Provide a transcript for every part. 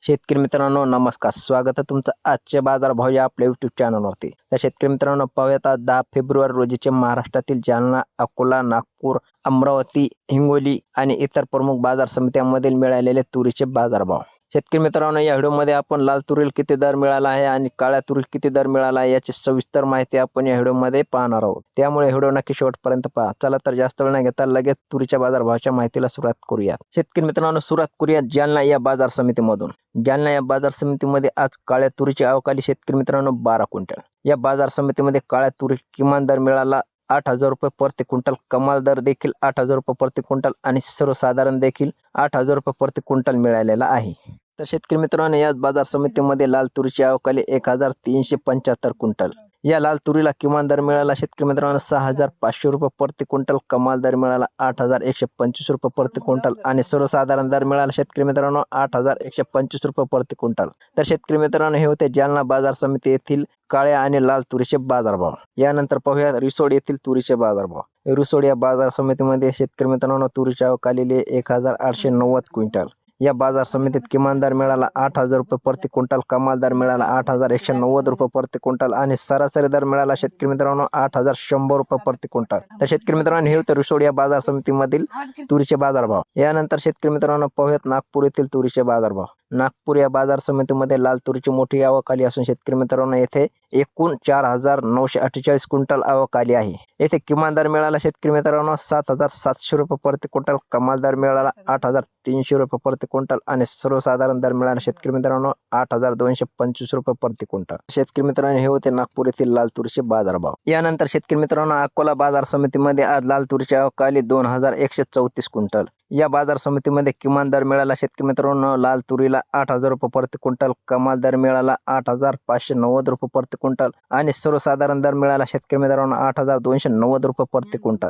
शेतकरी मित्रांनो नमस्कार, स्वागत आहे तुमचं आजचे बाजारभाव या आपल्या यूट्यूब चॅनलवरती। तर शेतकरी मित्रांनो पाहूयात आज 10 फेब्रुवारी रोजीचे महाराष्ट्रातील जालना, अकोला, नागपूर, अमरावती, हिंगोली आणि इतर प्रमुख बाजार समित्यांमधील मिळालेले तुरीचे बाजारभाव। शेतकरी मित्रांनो या व्हिडिओमध्ये आपण लाल तुरीला किती दर मिळाला आहे आणि काळ्या तुरीला किती दर मिळाला आहे याची सविस्तर माहिती आपण या व्हिडिओमध्ये पाहणार आहोत। त्यामुळे व्हिडिओ नक्की शेवटपर्यंत पहा। चला तर जास्त वेळ न घेता लगेच तुरीच्या बाजारभावाच्या माहितीला सुरुवात करूया। शेतकरी मित्रांनो सुरुवात करूया जालना या बाजार समितीमधून। जालना या बाजार समितीमध्ये आज काळ्या तुरीची आवक आली शेतकरी मित्रांनो 12 क्विंटल। या बाजार समितीमध्ये काळ्या तुरी किमान दर मिळाला 8,000 रुपये प्रति क्विंटल, कमाल दर देखील 8,000 रुपये प्रति क्विंटल आणि सर्वसाधारण देखील 8,000 रुपये प्रति क्विंटल मिळालेला आहे। तर शेतकरी मित्रांनो या बाजार समितीमध्ये लाल तुरीची आवक आली 1,375 क्विंटल। या लाल तुरीला किमान दर मिळाला शेतकरी मित्रांनो 6,500 रुपये प्रति क्विंटल, कमाल दर मिळाला 8,125 रुपये प्रति क्विंटल आणि सर्वसाधारण दर मिळाला शेतकरी मित्रांनो 8,125 रुपये प्रति क्विंटल। तर शेतकरी मित्रांनो हे होते जालना बाजार समिती येथील काळ्या आणि लाल तुरीचे बाजारभाव। यानंतर पाहूया रिसोड येथील तुरीचे बाजारभाव। रिसोड या बाजार समितीमध्ये शेतकरी मित्रांनो तुरीची आवक आलेली 1,890 क्विंटल। या बाजार समितीत किमान दर मिळाला 8,000 रुपये प्रति क्विंटल, कमाल दर मिळाला 8,190 रुपये प्रति क्विंटल आणि सरासरी दर मिळाला शेतकरी मित्रांनो 8,100 रुपये प्रति क्विंटल। तर शेतकरी मित्रांनो हे होते रिसोड या बाजार समितीमधील तुरीचे बाजारभाव। यानंतर शेतकरी मित्रांनो पाहूयात नागपूर येथील तुरीचे बाजारभाव। नागपूर या बाजार समितीमध्ये लाल तुरीची मोठी आवक आली असून शेतकरी मित्रांनो येथे एकूण 4,948 क्विंटल आवक आली आहे। येथे किमान दर मिळाला शेतकरी मित्रांनो 7,700 रुपये प्रति क्विंटल, कमाल दर मिळाला 8,300 रुपये प्रति क्विंटल आणि सर्वसाधारण दर मिळाला शेतकरी मित्रांनो 8,225 रुपये प्रति क्विंटल। शेतकरी मित्रांनो हे होते नागपूर येथील लाल तुरीचे बाजारभाव। यानंतर शेतकरी मित्रांनो अकोला बाजार समितीमध्ये आज लाल तुरीची आवक आली 2,134 क्विंटल। या बाजार समितीमध्ये किमान दर मिळाला शेतकरी मित्रांनो लाल तुरीला 8,000 रुपये प्रति क्विंटल, कमाल दर मिळाला 8,590 रुपये प्रति क्विंटल आणि सर्वसाधारण दर मिळाला शेतकरी मित्रांनो 8,290 रुपये प्रति क्विंटल।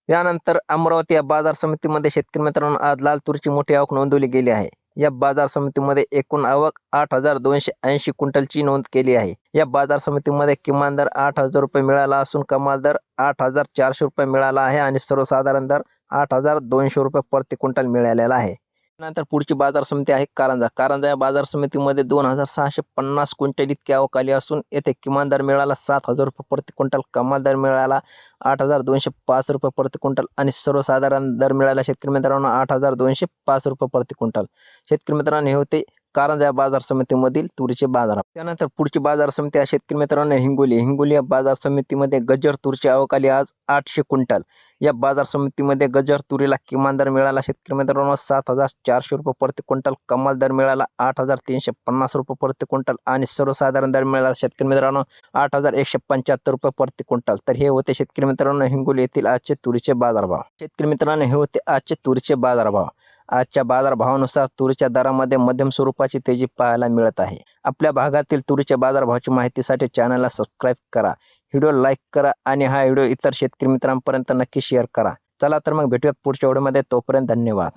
यानंतर अमरावती या बाजार समितीमध्ये शेतकरी मित्रांनो आज लाल तुरीची मोठी आवक नोंदवली गेली आहे। या बाजार समितीमध्ये एकूण आवक 8,280 क्विंटलची नोंद केली आहे। या बाजार समितीमध्ये किमान दर 8,000 रुपये मिळाला असून कमाल दर 8,400 रुपये मिळाला आहे आणि सर्वसाधारण दर 8,200 रुपये प्रति क्विंटल मिळालेला आहे। नंतर पुढची बाजार समिती आहे कारंजा। कारंजा या बाजार समितीमध्ये 2,650 क्विंटल इतकी आवक आली असून येथे किमान दर मिळाला 7,000 रुपये प्रति क्विंटल, कमाल दर मिळाला 8,205 रुपये प्रति क्विंटल आणि सर्वसाधारण दर मिळाला शेतकरी मित्रांनो 8,205 रुपये प्रति क्विंटल। शेतकरी मित्रांनो हे होते कारंजा या बाजार समितीमधील तुरीचे बाजार। त्यानंतर पुढची बाजार समिती आहे शेतकरी मित्रांनो हिंगोली। हिंगोली या बाजार समितीमध्ये गजर तुरीची आवक आली आज 800 क्विंटल। या बाजार समितीमध्ये गजर तुरीला किमान दर मिळाला शेतकरी मित्रांनो 7,400 रुपये प्रति क्विंटल, कमाल दर मिळाला 8,350 रुपये प्रति क्विंटल आणि सर्वसाधारण दर मिळाला शेतकरी मित्रांनो 8,175 रुपये प्रति क्विंटल। तर हे होते शेतकरी मित्रांनो हिंगोली येथील आजचे तुरीचे बाजारभाव। शेतकरी मित्रांनो हे होते आजचे तुरीचे बाजारभाव। आजच्या बाजारभावानुसार तुरीच्या दरामध्ये मध्यम स्वरूपाची तेजी पाहायला मिळत आहे। आपल्या भागातील तुरीच्या बाजारभावाची माहितीसाठी चॅनलला सबस्क्राईब करा, व्हिडिओ लाईक करा आणि हा व्हिडिओ इतर शेतकरी मित्रांपर्यंत नक्की शेअर करा। चला तर मग भेटूयात पुढच्या व्हिडिओमध्ये, तोपर्यंत धन्यवाद।